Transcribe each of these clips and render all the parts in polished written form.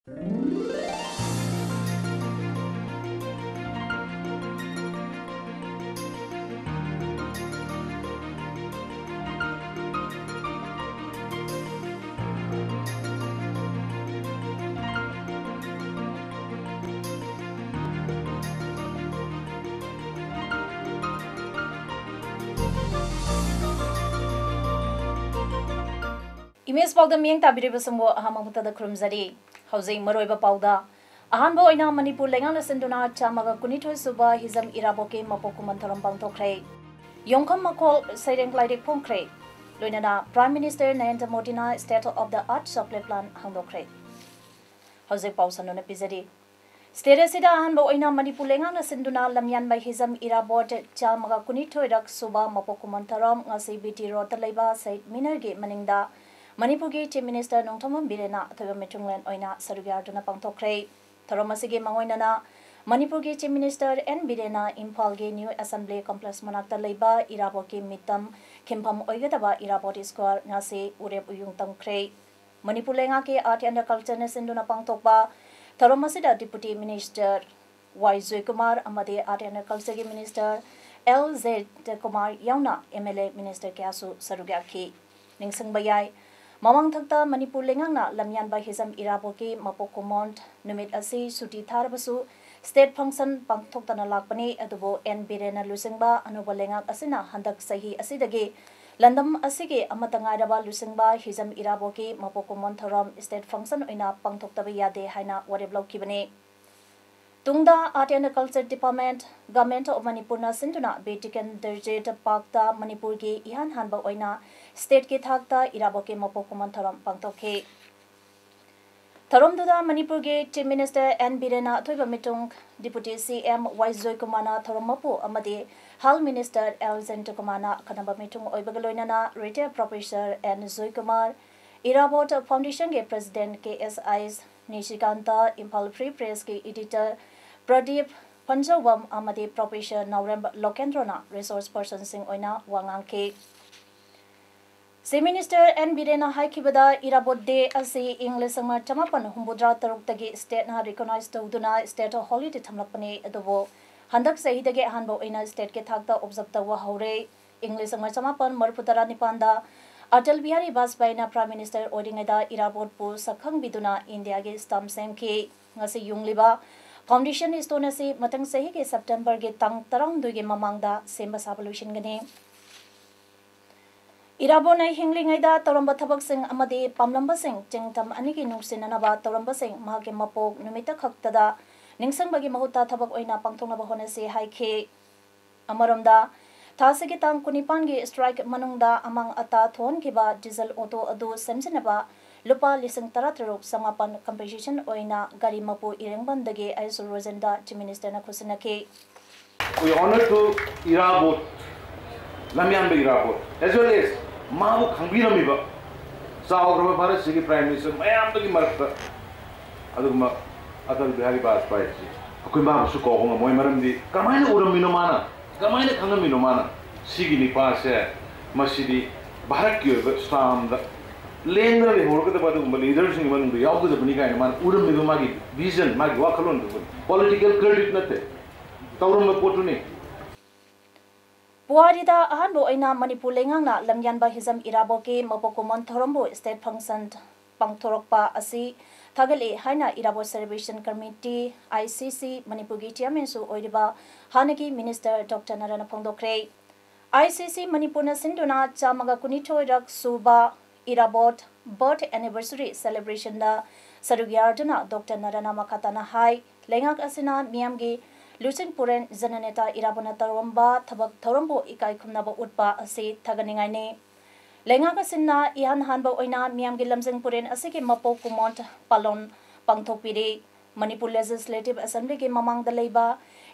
Image पाउदा मियंग ताबिरिबा समो अहाममुता खुरमजरी हौजै मरोइबा पाउदा अहानबा ओइना मणिपुर लेंगांग लसंदुना चामगा कुनिथोय सुबा हिजम इराबोके मपोकुमन थरम पांगथोख्रे योंखम मखोल सैरेंग लाइरेक फोंख्रे लोइनाना प्राइम मिनिस्टर नरेंद्र मोदीना state of the art supply plan हांगदोख्रे हौजै पाउसनोना पिजरी स्टेट असिदा अहानबा ओइना मणिपुर लेंगांग लसंदुना लमयान bai हिजम इराबोट चामगा कुनिथोय रक सुबा मपोकुमन थरम ngasi बीटी रोड लैबा सैद मिनरगे मनिंगदा मणिपुर की चीफ मिनिस्टर नोंथोमम बिरेना अथोब मिथुंगलेन ओइना सरुग्यारदुना पांगथोख्रे थरम असिगे मंगोइनाना मणिपुर की चीफ मिनिस्टर एन बिरेना इम्फाल के न्यू असेंबली कॉम्प्लेक्स मनाक्ता लैबा इराबो की मितम खिमफम ओइगदबा इराबोट स्क्वायर ngasi उरेब उयुंग तंख्रे मणिपुर लेंगा के आर्ट एंड कल्चर ने सिंधुना पांगथोकबा थरम असिदा डिप्यूटी मिनिस्टर वाई जयकुमार अमदे आर्ट एंड कल्चर के मिनिस्टर एल जेड कुमार याउना एमएलए मिनिस्टर क्यासु सरुग्याखी निंगसंगबा याय ममंग थक्ता मणिपुर लेंगांगना लमयान bai हिजम इराबोके मपोकुमोंट नुमित असि सुटी थारबसु स्टेट फंक्शन पांगथोक्तना लाकपनी अदुबो एन बिरेना लुसिंगबा अनुबा लेंगाक असिना हंदक सही असिदगे लंदम असिगे अमतंगाइरबा लुसिंगबा हिजम इराबोके मपोकुमोन थरम स्टेट फंक्शन ओइना पांगथोक्तबा यादे हाइना वरेब लौकिबने तुंगदा art and culture department government of Manipur ना सिंधुना बेटिकन दर्जेट पाकता मणिपुर के इहान हानबा ओइना स्टेट के थाकता इराबोके मपोकुमन थरम पांगथोखे थरमदुदा मणिपुर के चीफ मिनिस्टर एन बिरेना अथोइबा मिटुंग डिप्यूटी सीएम वाई जयकुमारना थरममपु अमदे हाल मिनिस्टर एल जेंटकुमारना खनबा मिटुंग ओइबगलोइनाना retired professor N Joykumar Irabot foundation के प्रेसिडेंट के एस आईस निशिकांता इम्फाल फ्री प्रेस के एडिटर प्रदीप पंजवम अमदे प्रोफेसर नौरेम लोकेंद्रना रिसोर्स पर्सन सिंह ओइना वांगांखे सी मिनिस्टर एन बिरेना हाइखिबदा इराबोट डे असि इंग्लिश संग चमापन हुंबुद्रा तरुक तगे स्टेट ना रिकॉग्नाइज तौदुना स्टेट हॉलिडे थमलपने अदुबो हंदक सहीदगे अहानबो ओइना स्टेट के थाकता ऑब्जर्व तव हौरे इंग्लिश संग चमापन मरपुतरा निपांदा अटल बिहारी वाजपेयीना प्राइम मिनिस्टर ओइरिंगदा इराबोट पु सखंग बिदुना इंडिया के स्टम्प सेमके ngasi yungliba फाउंडेशन स्टोन से मतंग सही के सितंबर के तंग तरंग दुगे ममांगदा सेंबा साबलुशन गने इराबो नै हिंगलिंगैदा तौरंबा थबक सिंह अमदे पामलंबा सिंह चिंगतम अनिगे नुसिननबा तौरंबा सिंह मागे मपोक नुमिता खक्तदा निंगसंगबगी महुता थबक ओइना पांगथोंगनबा होनसे हाइखे अमरमदा थासे के तंग कुनिपान के स्ट्राइक मनुंगदा अमंग अता थोनखिबा डीजल ऑटो अदो सेमजिनबा लुपा लिसिंग तरातरुक समापन कंपनसेशन ओइना गाड़ी मपो इरेंगबंदगे आइसो रोजेंदा चीफ मिनिस्टर ना खुसनके We honor to Irabot Lamyan Irabot as well as Mabu Kambiramiba Saurama Bharat Sigi Prime Minister Mayam to the Marta Aduma Atal Bihari Vajpayee Akuma Suko Homa Moimaramdi Kamana Uraminomana Kamana Kangaminomana Sigi Nipase Masidi Bharakyo Stam Lendra le horkata badu leaders in one yagu the bunika and man udam nidu magi vision magi wakalon political credit nate taurum potuni पुआरिदा अहानबो ओइना मणिपुर लेंगांगना लमयानबा हिजम इराबोके मपोकुमन थरमबो state function पांगथोरकपा असि थागले हाइना Irabot celebration committee ICC Manipur की चेयरमैन सु ओइरिबा हानगी मिनिस्टर डॉक्टर नारायण फोंदोख्रे आईसीसी मणिपुर न सिंधुना चामगा कुनिथोय रक सुबा इराबोट बर्थ एनिवर्सरी सेलिब्रेशन दा सरुग्यारदुना डॉक्टर नारायण मखाताना हाई लेंगाक असिना मियामगी लुसिंग पुरेन जननेता इराबोना तरवंबा थबक थौरंबो इकाई खुमनाबो उटपा असे थगनिंगाइने लेंगाक असिना इहान हानबो ओइना मियामगी लमजिंग पुरेन असिके मपो कुमोंट पालोन पांगथोपिरे मणिपुर लेजिस्लेटिव असेंबली के ममांगदा लेबा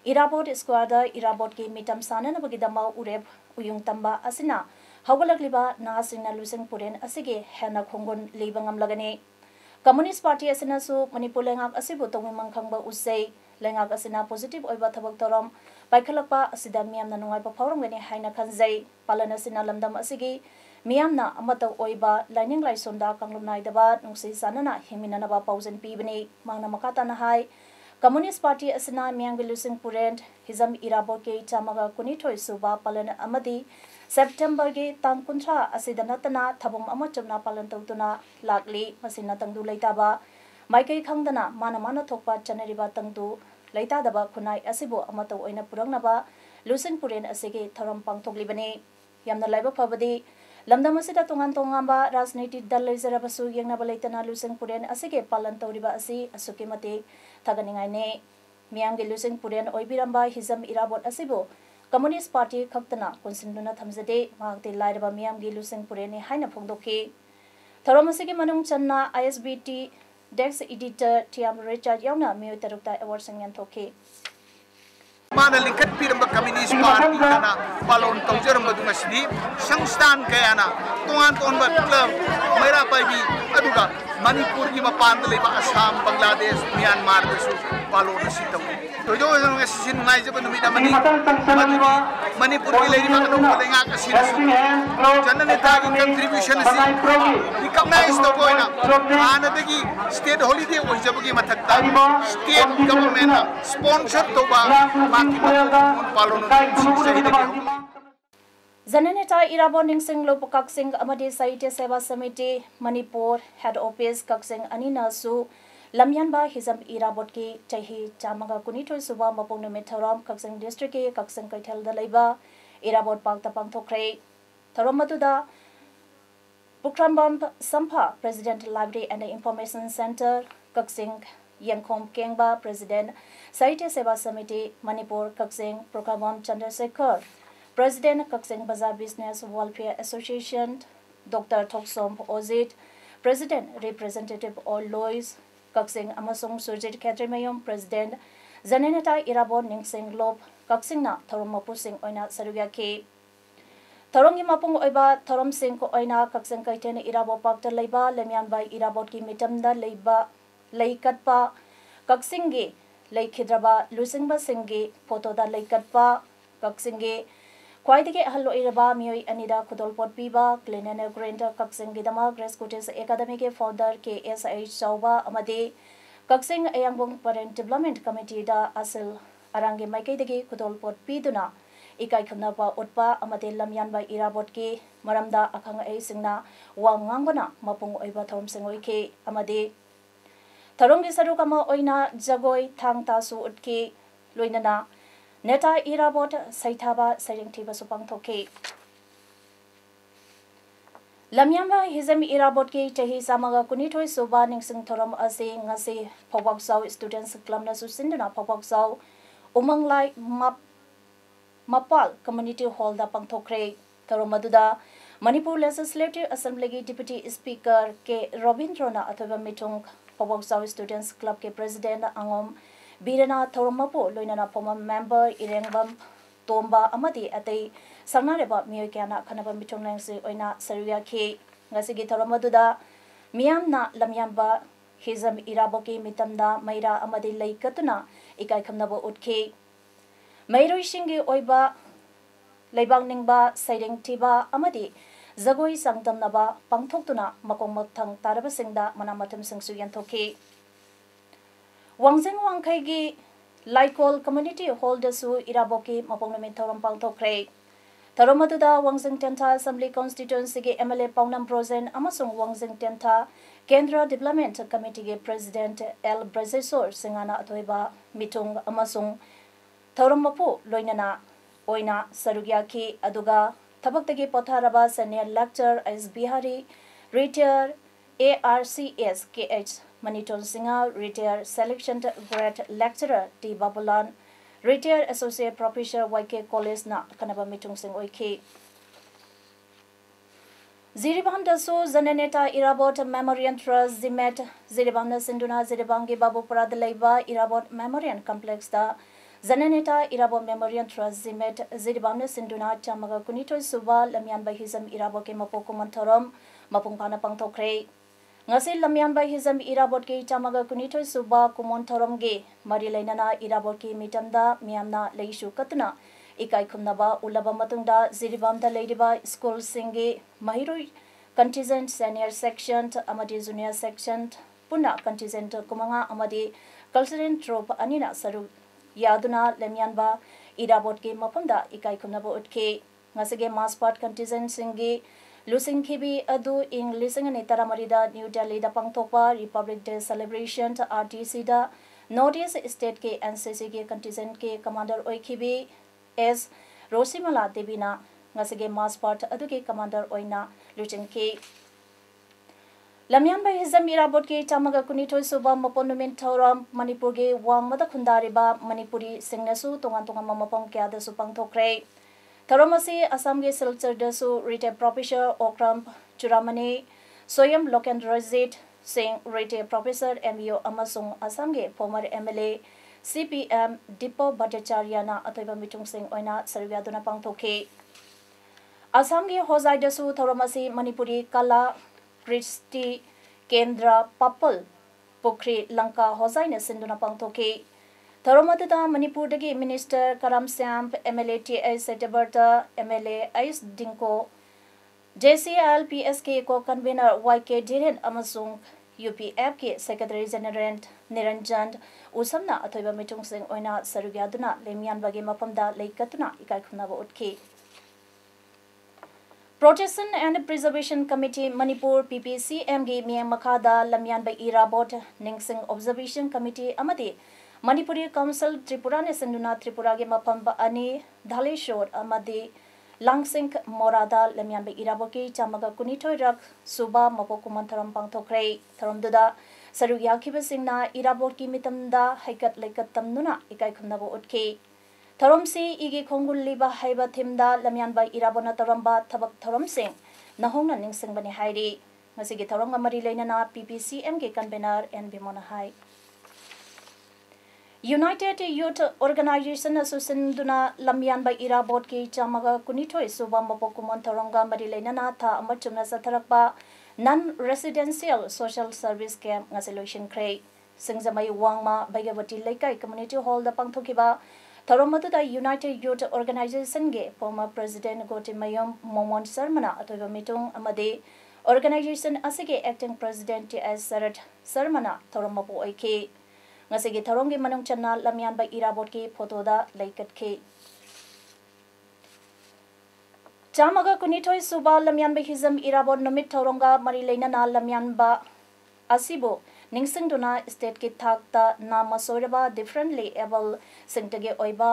इराबोट स्क्वाड इराबोट के मिटम साननबगी दमा उरेब उयुंग तंबा असिना हौगलगलिबा नासिंगना लुसिंग पुरेन असिगे हेना खोंगोन लेबा ngamlagane कम्युनिस्ट पार्टी असिनासु मणिपुर लेंगाक असिबु तोंगमंग खंगबा उसे लेंगाक असिना पॉजिटिव ओइबा थबक तोरम पाइखलकपा असिदा मियामना नुंगाइबा फावरंगने हाइना खनजै पालन असिना लमदम असिगी मियामना अमत ओइबा लाइनिंग लाइसोंदा कांगलुम नाइदबा नुंगसी सानना हिमिननबा पाउजन पीबनी मांगना मकाताना हाय कम्युनिस्ट पार्टी असना मियांगी लुसिंग पुरेंट हिजम इराबो के चामगा कुनिथोय सुबा पालन अमदी सेप्टेम्बर के तांग कुंथ्रा असिदा नतना थबम अमा चमना पालन तौतुना लागली मसिना तंगदु लेताबा माइकई खंगदना माना थोकपा चनरिबा तंगदु लेतादबा खुनाई असिबो अमतो ओइना पुरंगनबा लुसिंग पुरेन असिगे थरम पांगथोकलिबने यामना लाइबा फबदी लमदम असिदा तोंगान तोंगांबा राजनीतिक दल लेजरबसु येंगनाबा लेतना लुसिंग पुरेन असिगे पालन तौरिबा असि असुके मते थगनिंगाइने मियांगी लुसिंग पुरेन ओइबिरंबा हिजम इराबोट असिबो कम्युनिस्ट पार्टी खक्तना कोनसिंदुना थमजदे मागते लाइरबा मियांगी लुसिंग पुरेन हाइना फोंदोके थरम असिगे मनुंग चन्ना ISBT desk editor Thiyam Richard यावना मियोय तरुकता अवार्ड संगन थोके माना लिखत पिरंबा communist party kana palon tawjaram badu ngasidi sangstan kayana tuan tonba club mera paibi aduga manipur gi mapan leba assam bangladesh myanmar dasu palon asi taw to jo ngasin ngai je banu mida mani manipur gi leba adu lenga kasi janna neta gi contribution asi recognize to boina ana degi state holiday oi jabagi mathakta state government sponsor to ba Zananeta Irabon Ningsing Lopakak Singh Amadi Saite Seva Samiti Manipur Head Office Kaksing Anina Su Lamyanba Hizam Irabot ki Chahi Chamaga Kunito Suba Mapong Metharam Kaksing District Kaksing Kaitel Dalaiba Irabot Pangta Pangtokre Taromatuda Bukrambam Sampa President Library and Information Center Kaksing Yangkom Kengba President Saite Seva Samiti Manipur Kaksing Prokamon Chandrasekhar President Kaksing Bazaar Business Welfare Association Dr. Thoksom Ozit President Representative All Lois Kaksing Amasung Surjit Katrimayom President Zananeta Irabon Ningsing Lop Kaksing na Thorom Mapusing Oina Saruya Ke Thorongi Mapung Oiba Thorom Sing Ko Oina Kaksing Kaiten Irabo Pakta Leiba Lemyan by Irabot Ki Mitamda Leiba Leikatpa Kaksingi Leikidraba Lusingba Singi Potoda Leikatpa Kaksingi Quaidike Hallo Iraba Mioi Anida Kudolpot Biba Glenana Granta Kaksingi Dama Grace Kutis Academic Founder KSH Sauba Amade Kaksing Ayangong Parent Development Committee da Asil Arangi Maikadegi Kudolpot Piduna Ikai Kamnapa Utpa Amade Lamyanba Irabot Ki Maramda Akanga A Singna Wangangana Mapung Oiba Thom Singoike Amade Tharonggi Sarukama Oina Jagoi Thang Tasu Utki Luinana Neta Irabot Saitaba Saringtiba Supang Toke Lamyamba Hizam Irabot Ki Chahi Samaga Kunitoi Suba Ningsing Thorom Ase Ngase Pawaksaw Students Club na Susinduna Pawaksaw Umang Lai Mapal Community Hall da Pangthokre Tharomaduda Manipur Legislative Assembly Deputy Speaker K Robindrana Athoba Mitung Pawaksaw Students Club ke President Angom Birana Thoromapo Loinana Poma Member Irengbam Tomba Amadi Atei Sangareba Miyokana Kanaba Mitung Nangsi Oina Saruya Ke Ngasigi Thoromaduda Miyamna Lamyamba Hizam Iraboki Mitamda Maira Amadi Laikatuna Ikai Kamnabo Utke Mairo Shingi Oiba Leibang Ningba Saiding Tiba Amadi Zagoi Sangtam Naba Pangtoktuna Makong Maktang Tarabasingda Manamatum Singsu Yantoke Wangzeng Wangkaigi Laikol Community Hall Dasu Iraboki Mapongnamin Thorom Pangtokre Tharomaduda Wangzeng Tenta Assembly Constituency MLA Paunam Prozen Amasung Wangzeng Tenta Kendra Development Committee President L Brazesor Singana Atoiba Mitung Amasung Thoromapu Loinana Oina Sarugya Ki Aduga Tabaktagi Potharaba Senior Lecturer S. Bihari Retired ARCS KH Maniton Singha Retired Selection Grade Lecturer T. Babulan Retired Associate Professor YK College na Kanaba Mitung Sing Oike Ziribam Dasu Zananeta Irabot Memorial Trust Zimet Ziribam Sinduna Ziribangi Babu Paradalaiba Irabot Memorial Complex da Zananeta Irabot Memorial Trust Zimet Ziribam Sinduna Chamaga Kunito Suba Lamyan Bahizam Irabot ke Mapokumantarom Mapungpana Pangtokre Ngasi Lamyan Bahizam Irabot ke Chamaga Kunito Suba Kumontarom ge Marilainana Irabot ke Mitamda Miamna Leishu Katuna ikai khumnaba ulaba matungda Ziribamda leiriba school singi mahiroi contingent senior section amadi junior section puna contingent kumanga amadi cultural troop anina saru yaduna lemyanba irabot ke mapamda ikai khumnaba utke ngasige mass part contingent singi Lusing Kibi adu ing lising ani taramarida New Delhi da pangthokpa Republic Day celebration RTC da Northeast State ke NCC ke contingent ke commander oikibi as Rosimala Devina ngasige mass part adu ke commander oina luching ke Lamyan bai hizam irabot ke tamaga kunithoi suba monument thoram Manipur ge wangmada khundariba Manipuri singnasu tongan tongan mamapong kya da su pangthokre Tharamasi Assam ge Silchar dasu retail professor Okram Churamani Soyam Loken Rajit Singh retail professor MBO amasung Assam ge former MLA CPM Dipo Bhattacharya na atoiba mitung sing oina sarvyaduna pangthoke Assam ge hozai dasu Tharamasi Manipuri Kala Kristi Kendra Papal Pokri Lanka hozai na sinduna pangthoke Tharomadada Manipur dagi Minister Karam Samp MLA TS Setabarta MLA Ais Dinko JCL PSK ko convener YK Dhiren amasung UPF ke Secretary General Niranjan Usamna athoiba mitung sing oina sarugyaduna lemyan bagi mapamda leikatuna ikai khunaba utke Protection and Preservation Committee Manipur PPCM ge miyang makhada lamyan bai irabot ningsing Observation Committee amati Manipuri Council Tripura ne senduna Tripura ge mapamba ani Dhaleshwar amadi Langsing Morada lemyan be iraboki chamaga kunithoi rak suba mapokuman tharam pangthokre tharamduda saru yakhiba singna irabot ki mitamda haikat laikat tamnuna ikai khumnabo utke tharamsi igi khongul liba haiba thimda lemyan bai irabona taramba thabak tharam sing nahongna ningsing bani hairi ngasigi tharam amari leinana PPCM ge convener and bimona hai United Youth Organization Association duna lamyan bai irabot ki chamaga kunithoi suba mapokumon thoronga mari leinana tha amachumna satharakpa non residential social service camp ngaselotion kre singjamai wangma baigawati laikai community hall da pangthokiba tharomadu da United Youth Organization ge former president Gotimayom Momon Sarmana atoiba mitung amade organization asige acting president TS Sarat Sarmana thoromapo oike ngasigi tharonggi manung channa lamyan bai irabot ki photo da laikat ke chamaga kunithoi suba lamyan bai hizam irabot nomit thoronga mari leina na lamyan ba asibo ningsing duna state ki thak ta nama soiraba differently able singtage oiba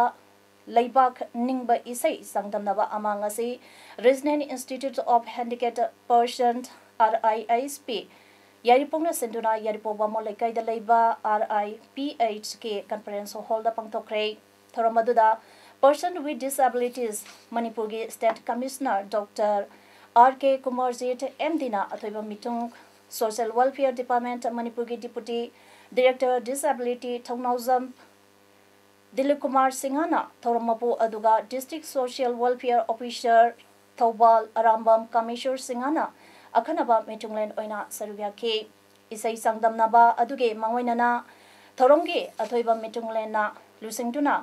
laibak ningba isai sangdamnaba amangasi Regional Institute of Handicapped Persons RISP Yaripongna senduna Yaripoba Molekai da Leiba RIPHK conference hall da pangtokre Thoramaduda person with disabilities Manipur ge State Commissioner Dr. RK Kumarjit MDina athoiba mitung Social Welfare Department Manipur ge Deputy Director Disability Thongnauzam Dilip Kumar Singhana Thoramapu aduga District Social Welfare Officer Thobal Arambam Kameshwar Singhana Akhanaba metunglen oina sarugya ke isai sangdamnaba aduge mangoinana thorongge athoiba metunglen na lusingtuna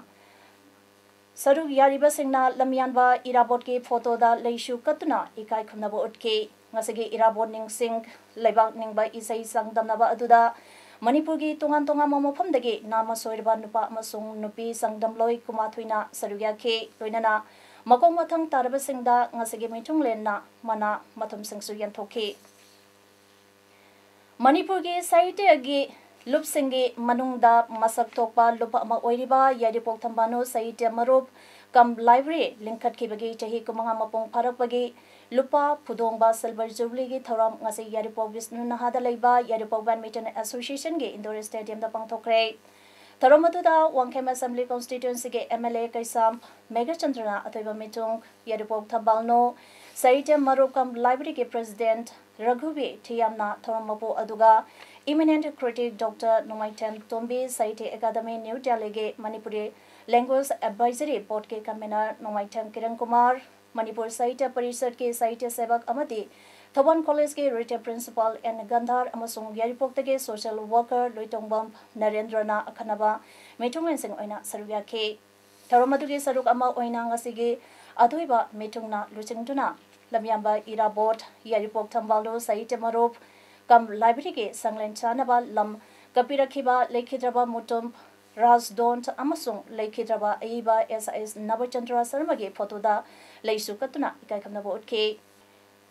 sarug yariba singna lamyanba irabot ke photo da leishu katuna ikai khumnaba utke ngasege irabot ning sing leibak ningba isai sangdamnaba aduda Manipur gi tongan tongan momofam dage nama soirba nupa amasung nupi sangdamloi kumathuina sarugya ke loinana Makong mathang tarabasingda ngasige mitunglen na mana mathum singsu yanthoke Manipur ge site agi lupsinge manungda masak thokpa lupa ma oiriba yaripok thambano site marup kam library linkat khibagi chahi kumanga mapong pharak bagi lupa phudongba silver jubilee gi thoram ngase yaripok Vishnu Nahada leiba yaripok badminton association ge indoor stadium da pangthokre Tharamatuda Wangkhem Assembly Constituency ke MLA Kaisam Mega Chandrana athoiba mitung Yaripok Thabalno Saite Marukam Library ke President Raghuvi Thiyamna Tharamapu aduga Eminent Critic Dr. Nomaitem Tombi Saite Academy New Delhi ke Manipuri Language Advisory Board ke convener Nomaitem Kiran Kumar Manipur Saite Parishad ke Saite Sevak Amati Thoban College ke Retail Principal and Gandhar amasung Yaripok ke Social Worker Loitongbam Narendrana Akhanaba Metunglen sing oina sarugya ke Thauram adugi saruk ama oina ngasigi adoiba mitungna luchingduna lamyamba Irabot Yaripok Thambalo Saite Marup kam library ge sanglen chanaba lam kapirakhiba lekhidraba mutum Rajdont amasung lekhidraba aiba SIS Nabachandra Sarma ge photo da leisu katuna ikai khamnaba utke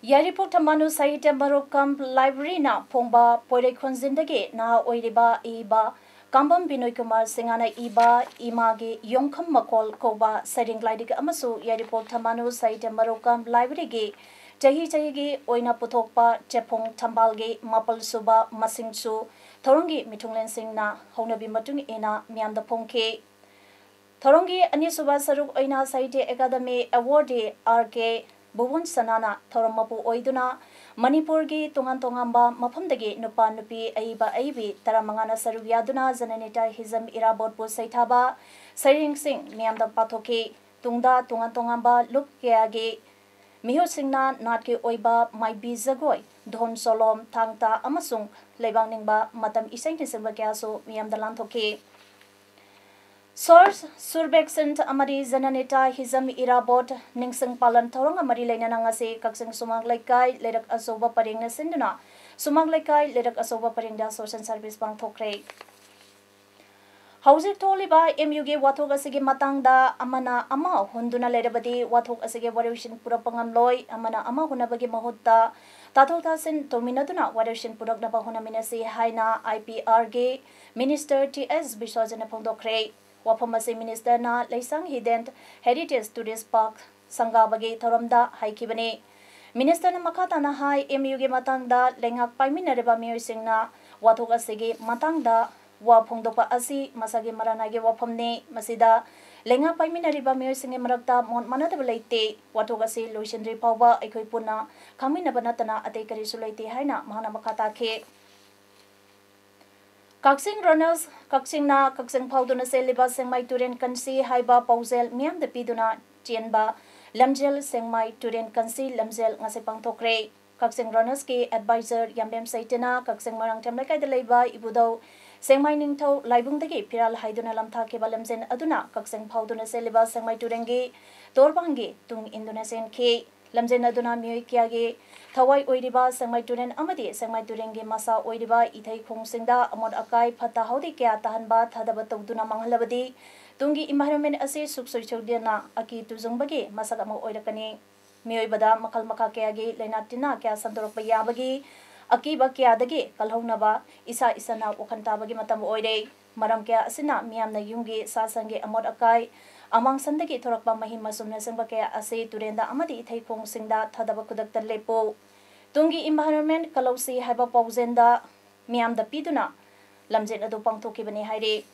Yaripok Thambano Saite Marup kam library na phongba poire khonjindage na oiriba aiba Kambam Binoy Kumar Singana Iba Image Yongkham Makol Koba Sering Glaidig Amasu Yaripok Thambano Saite Marokam Library ge Chahi ge Oina Puthokpa Chepong Thambalge Mapal Suba Masingsu Thorongi Mitunglen Singna Honabi Matung Ena Miamda Pongke Thorongi Ani Suba Saruk Oina Saite Academy Award RK Bubun Sanana Thoromapu Oiduna Manipur gi tungan tongamba mafamdagi nupa nupi aiba aibi taramangana sarubiyaduna Zananita Hizam Irabot bu saithaba Saring Singh miamda pathoki tungda tungan tongamba lup keage miho singna natke oiba maibi zagoi dhon solom thangta amasung leibangningba matam isai nisingba kyaso miamda lanthoki Source Surbexent Amari Zananita Hizam Irabot Ningsing Palan Thorong Amari Lainana ngase Kaksing Sumang Laikai Lerak Asoba Paring na Sinduna Sumang Laikai Lerak Asoba Paring da Social Service Bang Thokre Hauzik Toliba MUG Wathok Asige Matangda Amana Ama Hunduna Lerabadi Wathok Asige Warishin Purapangam Loy Amana Ama Hunabagi Mahutta Tathota Sin Tominaduna Warishin Purak Napa Hunaminasi Haina IPR Ge Minister TS Biswajana Pondokre Wapamasi Minister na Laisang Hident Heritage Tourist Park Sangabagi Thoramda Haikibane Minister na Makata na Hai MUG Matangda Lengak Paiminareba Mioy Singna Wathok Asige Matangda Wapongdopa Asi Masagi Maranagi Wapamne Masida Lenga Paiminareba Mioy Singe Marakta Mont Manadabalate Wathok Asi Luishendri Pauba Ekoipuna Kaminabanatana Atekari Sulaiti Haina Mahana Makata Ke Kaksing runners, Kaksing na Kaksing Pauduna Seliba Sengmai Turen Kansi Haiba Pauzel Miam the Piduna Tienba Lamjel Sengmai Turen Kansi Lamjel Ngasipang Tokre Kaksing runners ki advisor Yambem Saitina Kaksing Marang Tamlakai de Leba Ibudo Sengmai Ningtho Laibung the Piral Haiduna Lamtha Kebalamzen Aduna Kaksing Pauduna Seliba Sengmai Turengi Torbangi Tung Indonesian Ke Lamzen Aduna Mioikiage Thawai Oiriba Sengmai Turen Amadi Sengmai Turengi Masa Oiriba Ithai Khongsingda Amod Akai Phata Haudi Kya Tahanba Thadaba Tawduna Manghalabadi Tungi environment Ase Suksoi Chodiana Aki Tuzungbagi Masakamo Oirakani Mioibada Makal Maka Kyagi Lenatina Kya Sandorok Bayabagi Akiba Kyadagi Kalhonaba Isa Isana Wakantabagi Matam Oire Maram Kya Asina Miamna Yungi Sasangi Amod Akai Amang Sandagi Thorakba Mahim Masumna Sembakaya Ase Turenda Amadi Ithai Khongsingda Thadaba Kudakta Lepo Tungi environment Kalausi Haiba Pauzenda Miam the Piduna Lamjin Adu Pangtoki Bani Hairi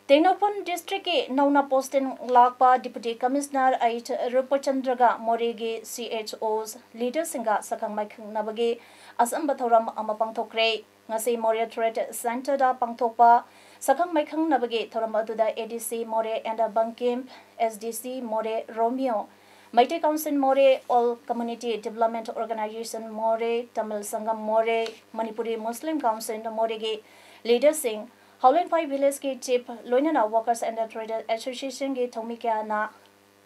Tenopon District Nauna Postin Lakpa Deputy Commissioner Ait Rupachandraga Moregi CHOs Leader Singa Sakang Maikang Nabagi Asam Bathoram Amapangtokre Ngasi Moria Threat Center da Pangtokpa Sakang Maikang Nabagi Thoramatuda ADC More and Bankim SDC More Romeo Maite Council More All Community Development Organization More Tamil Sangam More Manipuri Muslim Council Moregi Leader Singh Howland Pai Village ke Chief Loinana Workers and Traders Association ke Thomikana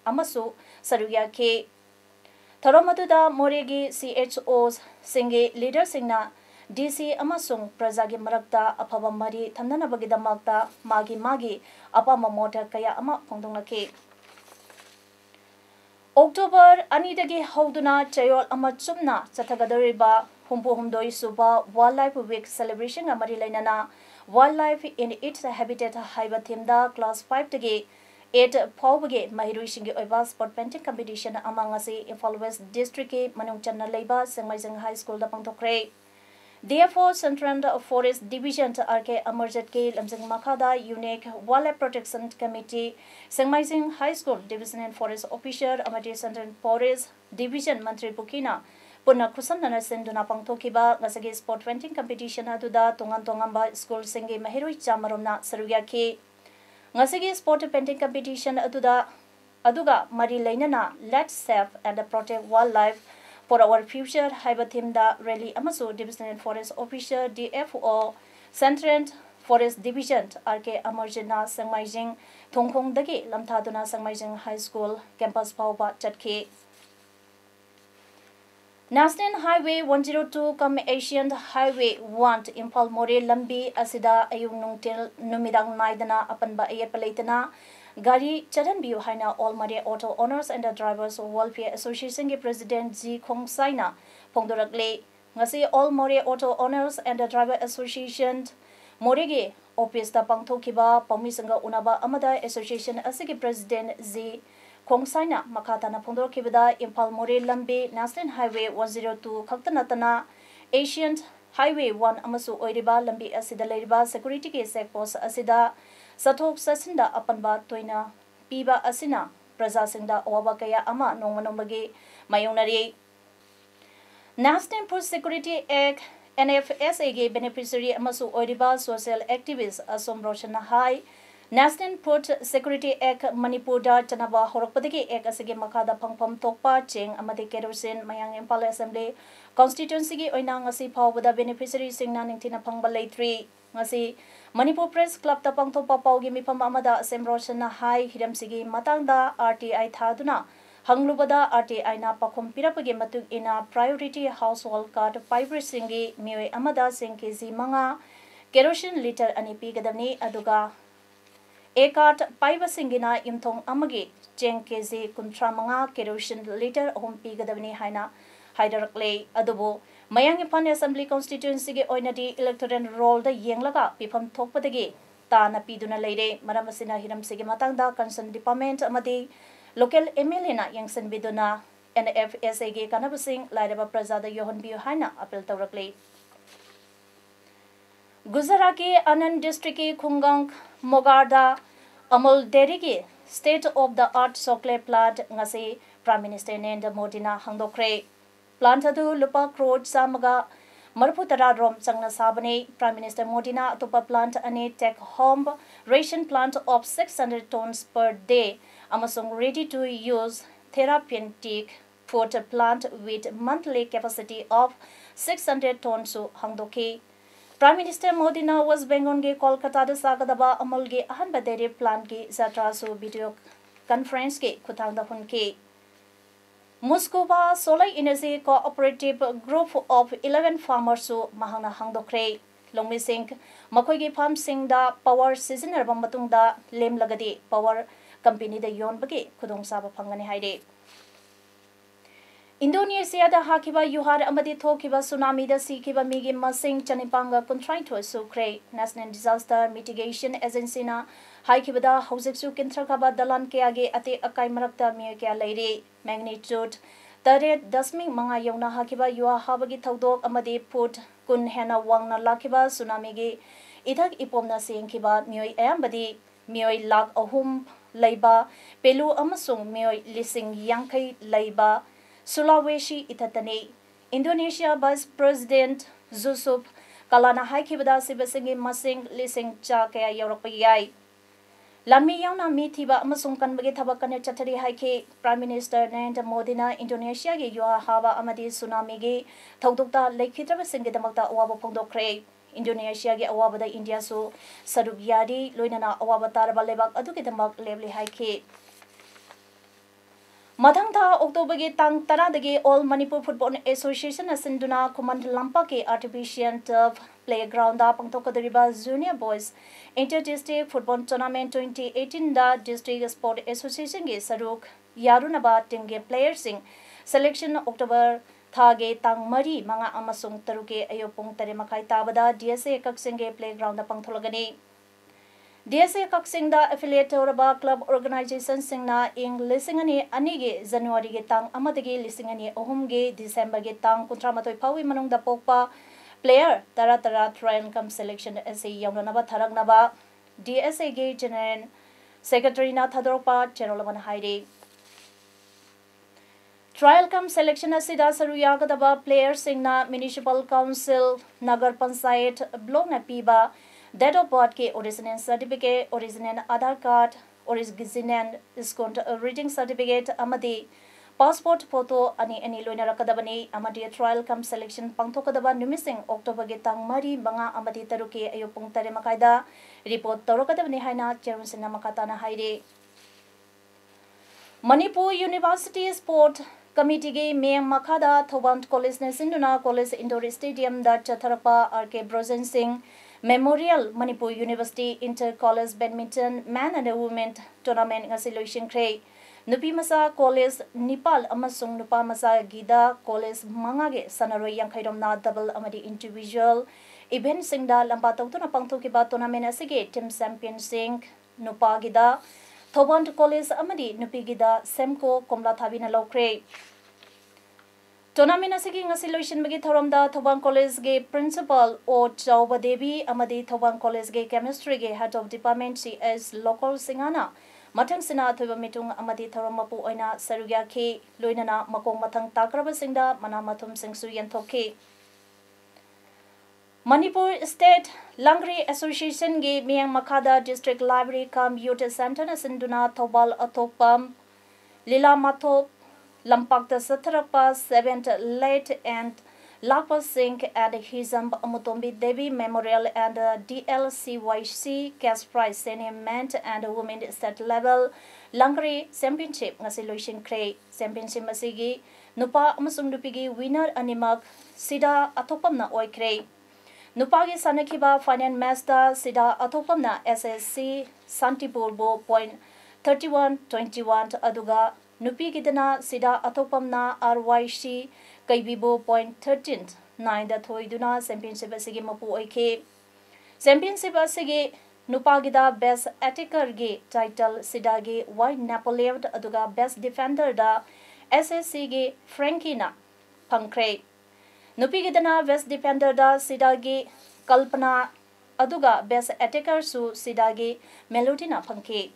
Amasu Saruya ke Thoramatuda Moregi CHOs Singe Leader Singna DC Amasung Prajagi Marakta Apava Mari Thandanabagi Damakta Magi Apama Mota Kaya Ama Pongdongake October Anidagi Hauduna Chayol Amachumna Chathagadariba Humpu Humdoi Suba Wildlife Week Celebration Amari Lainana Wildlife in its habitat Haiba Thimda Class 5 Tagi 8 Paubage Mahiruishingi Oiba Sport Painting Competition among us Imphal West District Manung Channa Leiba Sengmaising High School da Pangtokre Therefore, Central Forest Division RK Amarjat K Lamsing Makada Unique Wildlife Protection Committee Sengmaising High School Division and Forest Officer Amati Central Forest Division Mantri Pukina Puna Kusam Nana Senduna Pangtokiba Gasagi Sport Painting Competition Aduda Tongan Tongamba School Singi Mahirui Chamaromna Saruya K Gasagi Sport Painting Competition Aduga Mari Lainana Let's Save and Protect Wildlife for our future Haiba Thimda Rally Amasu Division and Forest Officer DFO Central Forest Division RK Amarjina Sangmaijing Thongkhong dagi lamthaduna Sangmaijing High School campus phawba chatki. National Highway 102 kam Asian Highway 1 Imphal More lambi asida ayung nungtil numidang naidana apanba ayepalaitana Gari Charanbiu Haina All Mare Auto Owners and the Drivers Welfare Association ke President Ji Khong Saina Pongdorakle ngasi All Mare Auto Owners and the Driver Association Morege office ta pangthokiba pamisanga unaba amada association asigi President Ji Khong Saina makatana pongdorkibada Imphal More lambe National Highway 102 khaktanatana Asian Highway 1 amasu oiriba lambi asida leiriba security ke checkpost asida Sathok Sasinda Apanba Toina Piba Asina Praja Singda Awaba Kaya Ama Nongmanomagi Mayonari National Food Security Act NFSA beneficiary Amasu Oiriba social activist Asom Roshana High National Food Security Act Manipur da Chanaba Horokpadagi Act Asige Makada Pangpam Tokpa Cheng Amade Kerosin Mayang Impala Assembly Constituency Oinang Asi Pawada beneficiary Singna Ningtina Pangbal 3 ngasi Manipur Press Club ta pangthopa paugi mifam amada semrosana hai hiramsigi matangda RTI thaduna hanglubada RTI na pakhom pirapage matuk ina priority household card fiber singi mioi amada singkezi manga kerosene liter ani pigadamni aduga a card fiber singina imthong amagi cheng kezi kuntra manga kerosene liter hom pigadamni haina haidarakle adubo Mayang Imphal Assembly Constituency ge oinadi electoral roll da yenglaga pifam thokpadagi tana piduna leire maramasina hiramsigi matangda concern department amadi local MLA na yangsan biduna NFSA ge kanabasing lairaba prajada yohon biu haina appeal tawrakle Gujarat ke Anand district ke Khungang Mogarda Amul Dairy ge state of the art chocolate plant ngase Prime Minister Narendra Modi na hangdokre Plant adu lupa crore samaga marputara rom changna sabane Prime Minister Modi na atopa plant ane take home ration plant of 600 tons per day amasung ready to use therapeutic food plant with monthly capacity of 600 tons su hangdoki Prime Minister Modi na West Bengal ge Kolkata da sagadaba amul ge ahanba dairy plant ge jatra su video conference ke kuthangda hunke Muskova Solar Energy Cooperative Group of 11 farmers su mahangna hangdokre longmi sing makoigi farm sing da power seasoner ba matungda lem lagadi power company da yon bagi khudong saba phangani haide Indonesia da hakiba yuhar amadi thokiba tsunami da sikiba migi masing chanipanga contraito sukre National Disaster Mitigation Agency na haikibada haujeksu kinthrakaba dalan ke age ate akai marakta mi kya leire magnitude Taret dasming mga yona hakiba yuha habagi thaudok amadi put kun hena wangna lakiba tsunami ge idak ipomna sengkiba mioi ayambadi mioi lak ahum leiba pelu amasung mioi lising yangkai leiba Sulawesi itatane Indonesia Vice President Yusuf Kalana haikibada sibasingi masing lising cha kaya Europayai Lami yauna mithiba amasung kanbagi thabakane chatari haike Prime Minister Narendra Modi na Indonesia ge yuha haba amadi tsunami ge thaudokta lekhitraba singi damakta awaba phongdokre Indonesia ge awaba da India su saruk yari loinana awaba taraba lebak aduki damak lebli haike Madangta October ge tang tara dagi All Manipur Football Association asinduna command lampa ke artificial turf playground da pangtokadariba Junior Boys Inter-District Football Tournament 2018 da District Sport Association ge saruk yarunaba team ge players sing selection October thage tang mari manga amasung taruke ayopung tare makai tabada DSA kaksing ge playground da pangtholagani DSA Kaksing da affiliate Oraba club organization singna ing lisingani anige January ge tang amadagi lisingani ohumge December ge tang kuntramatoi phawi manung da pokpa player tara trial come selection SA yawnaba tharagnaba DSA ge general secretary na thadorpa cherolaman haire trial come selection asida saruyagadaba player singna municipal council nagar panchayat block na piba Date of birth ke original certificate, original Aadhaar card, original discount reading certificate amadi passport photo ani loina rakadabani amadi trial cum selection pangthokadaba numising October ge tang mari banga amadi taruki ayupung tare makaida report torokadabani haina chairman sina makatana haire Manipur University Sport Committee ge Meyang Makhada Thoban College ne Sinduna College Indoor Stadium da Chatharapa RK Brozen Singh Memorial Manipur University Inter College Badminton Man and Women Tournament ngasi loising kre Nupi Masa College Nepal amasung Nupa Masa Gida College Mangage Sanaroi Yankhairom na double amadi individual event singda lampa tawtuna pangthokiba tournament asige team champion sing Nupa Gida Thoban College amadi Nupi Gida Semko Komla Thabina Lokre Tournament asigi ngasi loishin bagi thoramda Thoban College ge principal O Chauba Devi amadi Thoban College ge chemistry ge head of department CS local singana Matang sina thoiba mitung amadi thoramapu oina sarugya khi loinana makong mathang takraba singda mana mathum singsu yanthokhi Manipur State Langri Association ge Meyang Makhada District Library cum Youth Center na Sinduna Thobal Athopam Lila Mathop Lampak Satharapa 7th Late and Lakpa Singh and Hizam Amutombi Devi Memorial and DLCYC Cash Prize Senior Men and Women State Level Langri Championship ngasi loising kre championship masigi nupa amasung nupigi winner animak sida athopamna oikre Nupagi Sanakiba Finance Master Sida Athopamna SSC Santipur Bo point 31-21 Aduga Nupi Gidana Sida Athopamna RYC Kaibibo point 13 9 da Thoiduna Championship Asigi Mapu Oike Championship Asigi Nupagida Best Attacker Ge title Sida Ge White Napoleon Aduga Best Defender da SSC Ge Frankina Pankre Nupi Gidana Best Defender da Sida Ge Kalpana Aduga Best Attacker Su Sida Ge Melodina Panke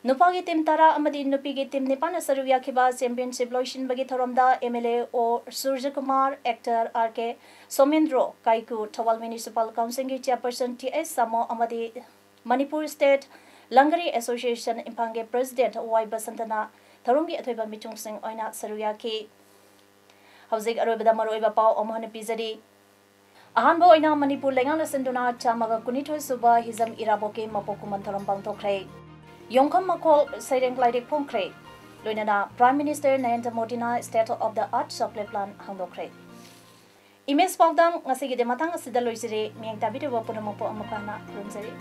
Nupagi team Tara amadi Nupigi team Nipana Saruvya Kiba Championship Loishin Bagi Thoramda MLA O Surya Kumar actor RK Somendro Kaiku Thawal Municipal Council ki Chairperson TS Samo amadi Manipur State Langari Association Imphange President Y Basantana Tharungi Athoiba Mitung Singh Oina Saruvya ki Hauzik Arobada Maroiba Pau Omhana Pizari Ahanbo Oina Manipur Lengang Sinduna Chamaga Kunithoi Suba Hizam Iraboke Mapokuman Thoram Bangtokre Yongkam Makol Saireng Klaidik Pongkre Loinana Prime Minister Narendra Modi na State of the Art Supply Plan Hangdokre Image Pawdang ngasigi de matang asida loisire miyang tabi de wapuna mapo amakana runzari